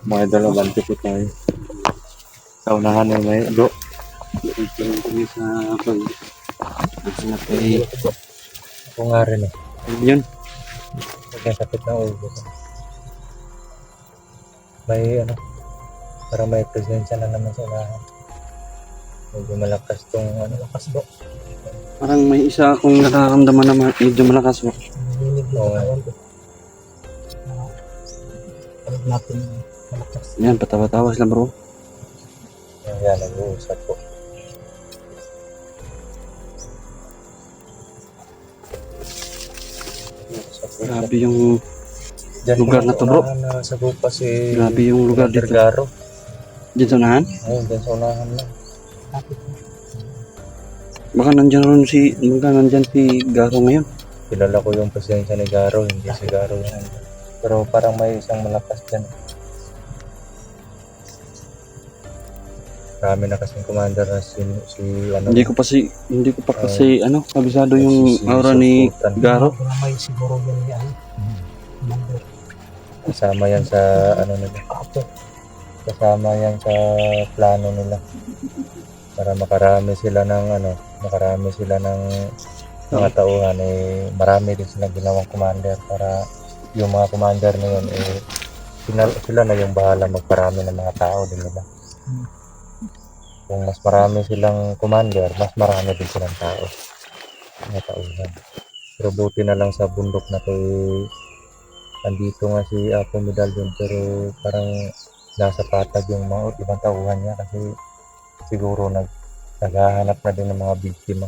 Mga dalawang po tayo. Sa unahan na may do. Ito lang kami sa pag-hanap ay Ako nga rin eh. yun. Nagkasakit ng ulo ko. May ano, parang may presensya na naman sa unahan. Medyo malakas tong ano, lakas do. Parang may isa akong nararamdaman na medyo malakas mo. Oo. natin malakas. Yan, patawa-tawas lang bro. Yan, nag-uusap po. Grabe yung Diyan lugar na to, bro. Sa Gupa si Grabe yung lugar dito. Garo. Diyan sa unahan? Oo, dyan sa unahan lang. Baka nandyan si Garo ngayon. Kilala ko yung presensya ni Garo, hindi si Garo yan. Pero parang may isang malakas dyan. Marami na kasing commander na si ano. Hindi ko pa kasi kabisado yung aura ni Sultan. Garo. May siguro yan yan. Number. Kasama yan sa ano nila. Apo. Kasama yan sa plano nila. Para makarami sila ng mga tauhan eh, marami din silang ginawang commander para yung mga commander na yun eh sila na yung bahala magparami ng mga tao din nila. Kung mas marami silang commander, mas marami din silang tao. Mga tauhan. Pero buti na lang sa bundok na to eh, andito nga si Apo Medallion pero parang nasa patag yung mga ibang tauhan niya kasi siguro naghahanap na din ng mga biktima.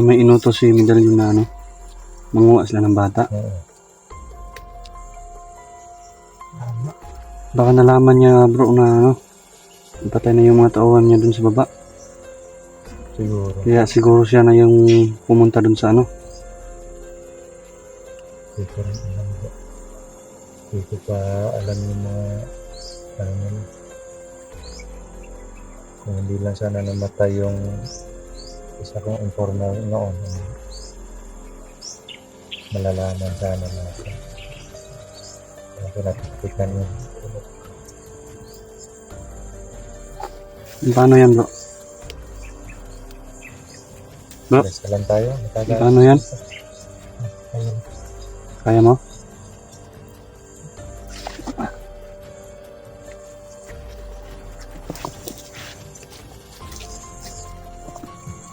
May inutos si Medallion na manguha sila ng bata. Baka nalaman niya bro na patay na yung mga tauhan niya dun sa baba. Siguro. Kaya siguro siya na yung pumunta dun sa Hindi ko rin alam ba. Hindi ko pa alam yung mga ano nila. Kung hindi lang sana namatay yung isa kong informal noon. Malalaman sana natin. Kaya ko natitikan yun. Paano yan bro? Bro? Basta lang tayo. Paano yan? Kaya mo?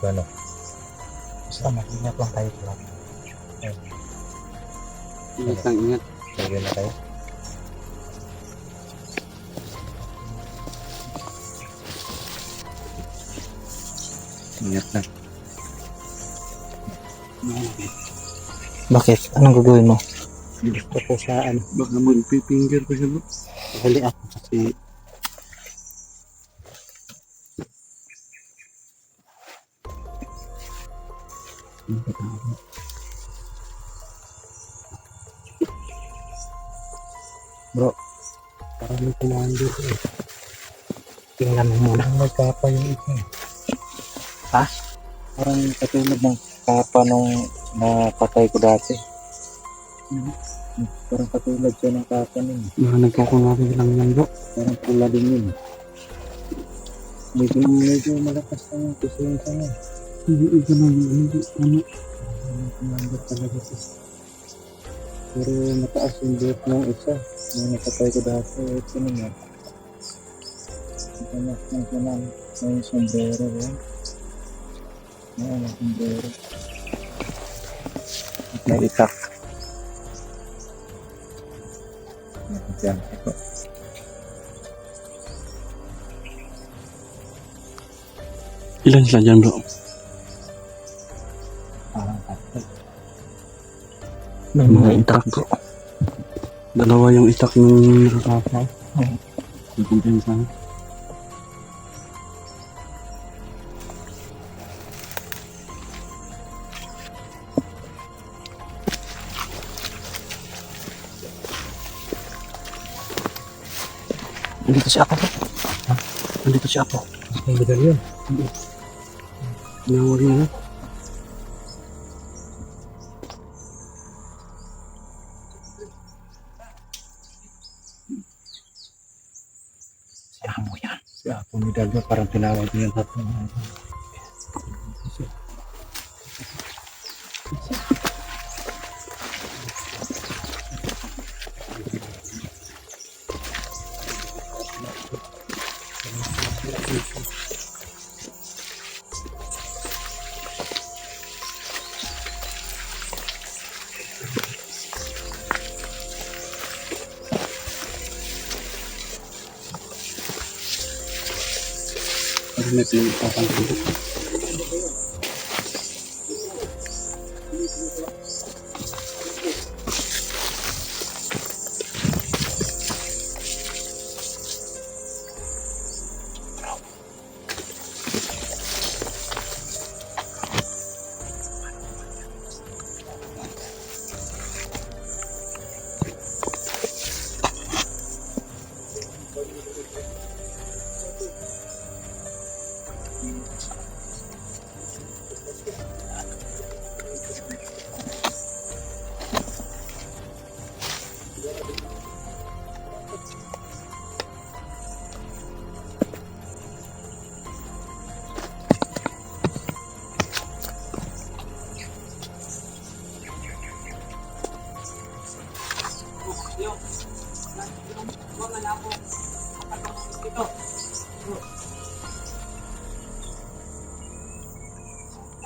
Ano? Basta mag-ingat lang tayo lang. Ingat lang, ingat. Lagyan na tayo. Ingat lang. Bakit? Anong gagawin mo? Gusto ko sa Baka mag-finger ko siya bro. huli ako kasi bro, parang may commander eh. Tingnan mo muna. May kapa yung isa. Ha? Parang katulad ng kapa nung napatay ko dati. Parang katulad siya ng kapa nun. Baka nagkukunwari lang yan bro. Parang pula din yun. Medyo malakas na yung presensya niya. Hindi. Commander talaga siya. Pero mataas yung buhok ng isa. Yung napatay ko dati. Ito naman. Ito naman. May sombrero yan. May sombrero. At may itak. Yan. Ito. Ilan sila dyan bro? Parang tatlo. May mga itak bro. Dalawa yung itak ng nakakapa. Ipintin sana. Nandito si Apo. Nandito si Apo. May medalyon. Tinawag na. Unidad mo, parang tinawag niya yung tatlo. Parang may pinagpapang dito.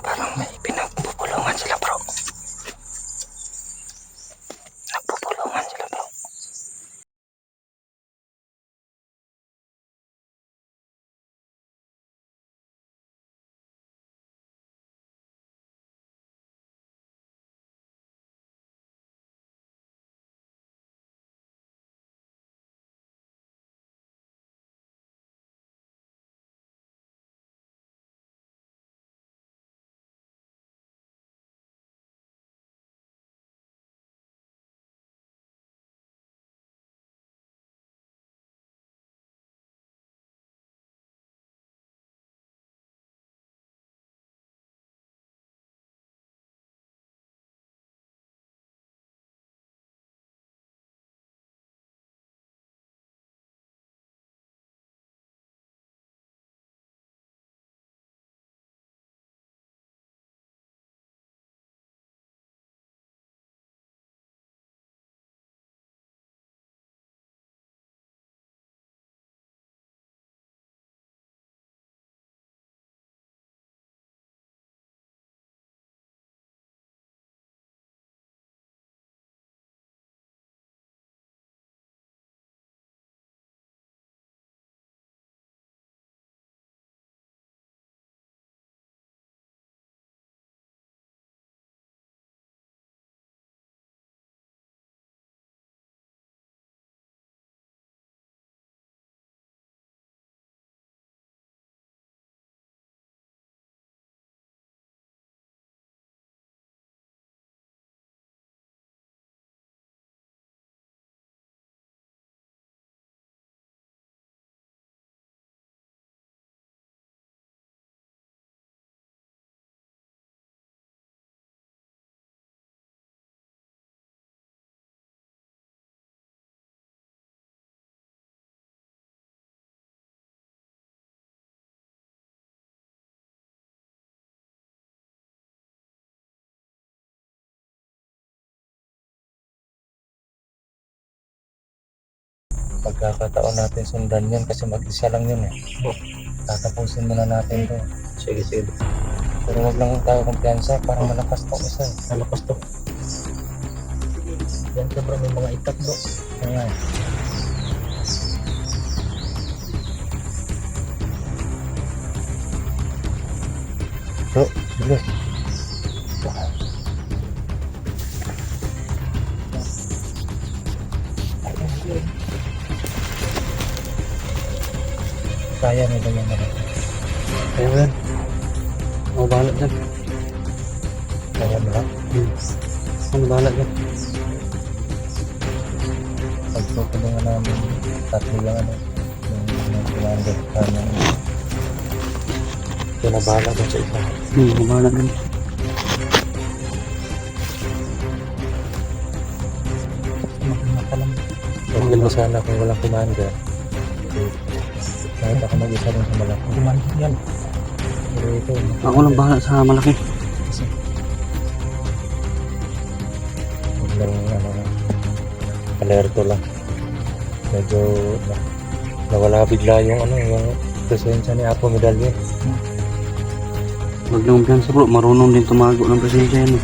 Parang may pinagpupulungan sila bro. Nagpupulungan sila bro. Pagkakataon natin sundan yun kasi mag-isa lang yun eh. Tatapusin muna natin to. Sige, sige. Pero wag lang tayo kumpiyansa, parang malakas tong isa eh. Malakas to. Yan ka bro, may mga itak bro. Kaya bro, bilis. Kaya nila yung mga. Kaya yan. Ako bahala dyan. Kaya nila. Ako bahala dyan. Pagtutulungan namin, tatlo lang ano. Yung commander kanya. Pinabahala ko sa isa. Ako bahala dyan. Okay na lang. Okay na sana kung walang commander. Kahit ako mag-isa rin sa malaki. Kuman yan. Pero ito, Ako lang bahala sa malaki. huwag lang ano lang. Alerto lang. Medyo nawala bigla yung yung presensya ni Apo Medallion. Huwag lang umpiyansa bro, marunong din tumago ng presensya yan.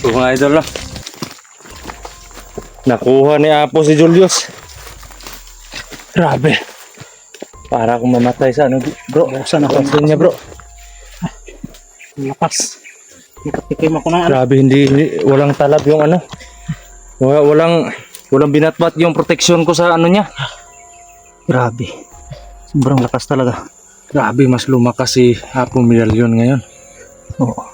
So mga idol na. Nakuha ni Apo si Julius. Grabe. Para akong mamatay sa ano, bro. Buksan ako. Buksan niya, bro. Lakas. Nakatikim ako na ano. Grabe, walang talab yung ano. Walang binatbat yung protection ko sa ano niya. Grabe. Sobrang lakas talaga. Grabe, mas lumakas si Apo Medallion ngayon. Oo.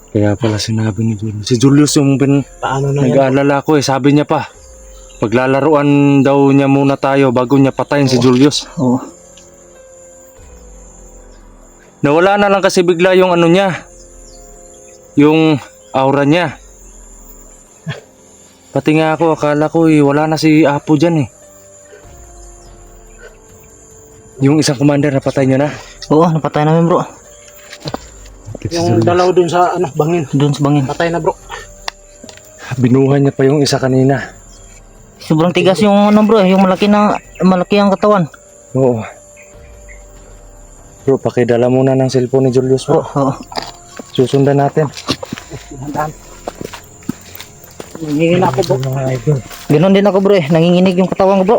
Kaya pala sinabi ni Julius. Si Julius yung Paano na yan? nag-aalala ko eh. Sabi niya pa, paglalaruan daw niya muna tayo bago niya patayin si Julius. Oo. Nawala na lang kasi bigla yung ano niya. Yung aura niya. Pati nga ako, akala ko wala na si Apo dyan eh. Yung isang commander napatay niya na. Oo, napatay namin bro. Yung dalaw dun sa ano, bangin. Dun sa bangin. Patay na bro. Binuhan niya pa yung isa kanina. Sobrang tigas yung ano bro, yung malaki ang katawan. Oo. Bro, pakidala muna ng cellphone ni Julius bro. Oo. Susundan natin. Nanginginig ako bro. Ganon din ako bro eh, nanginginig yung katawan ko bro.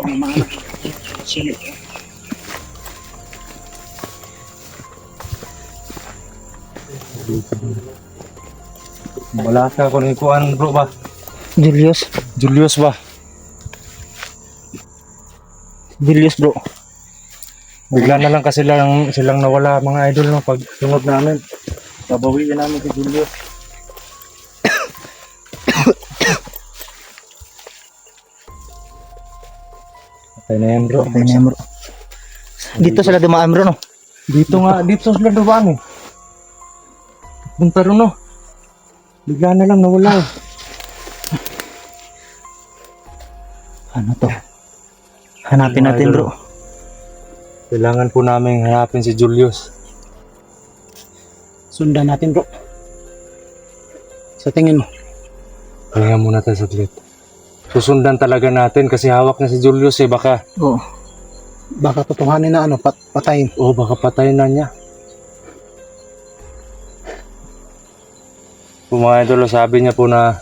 Wala ka kung ikuan bro ba? Julius. Julius ba? Julius bro. Bigla na lang kasi silang nawala mga idol no pag sunod namin. Babawiin namin si Julius. Patay na yan bro. Patay na yan bro. Dito sila dumaan bro no? Dito sila dumaan eh. Punta rin no. Bigla na lang nawala eh. Ano to? Hanapin natin bro. Kailangan po namin hanapin si Julius. Sundan natin bro. Sa tingin mo? Kaya muna tayo saglit. Susundan talaga natin kasi hawak na si Julius eh. Baka Oo. Baka tutuhanin na ano, patayin. baka patayin na niya. Kung mga idol, sabi niya po na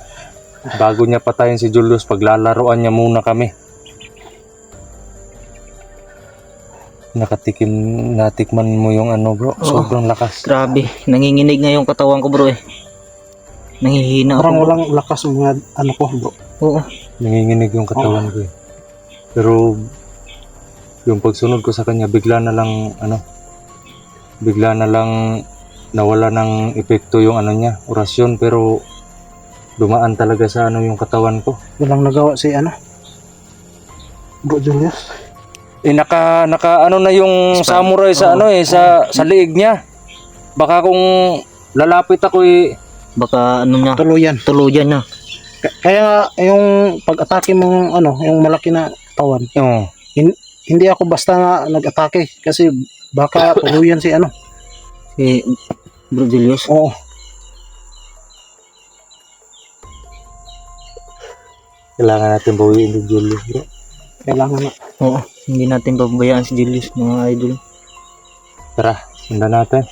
bago niya patayin si Julius, paglalaroan niya muna kami. Natikman mo yung ano bro, sobrang lakas. Grabe, nanginginig nga yung katawan ko bro eh. Nangihina ako. Parang bro. walang lakas yung mga ano ko bro. Oo. Nanginginig yung katawan ko eh. Pero yung pagsunod ko sa kanya, bigla na lang nawala ng epekto yung ano niya, orasyon, pero dumaan talaga sa ano yung katawan ko. Walang nagawa si ano. Bro Julius. Eh naka ano na yung samurai sa ano eh sa liig niya. Baka kung lalapit ako eh Baka ano niya, Tuluyan. niya. Kaya yung pag-atake mong ano, yung malaki na tawan. oh, Hindi ako basta na nag-atake kasi baka tuluyan si ano. Si Bro Julius. Oo. kailangan natin bawiin si Julius bro. Kailangan na. Oo. Hindi natin pababayaan si Julius mga idol. Tara, sundan natin.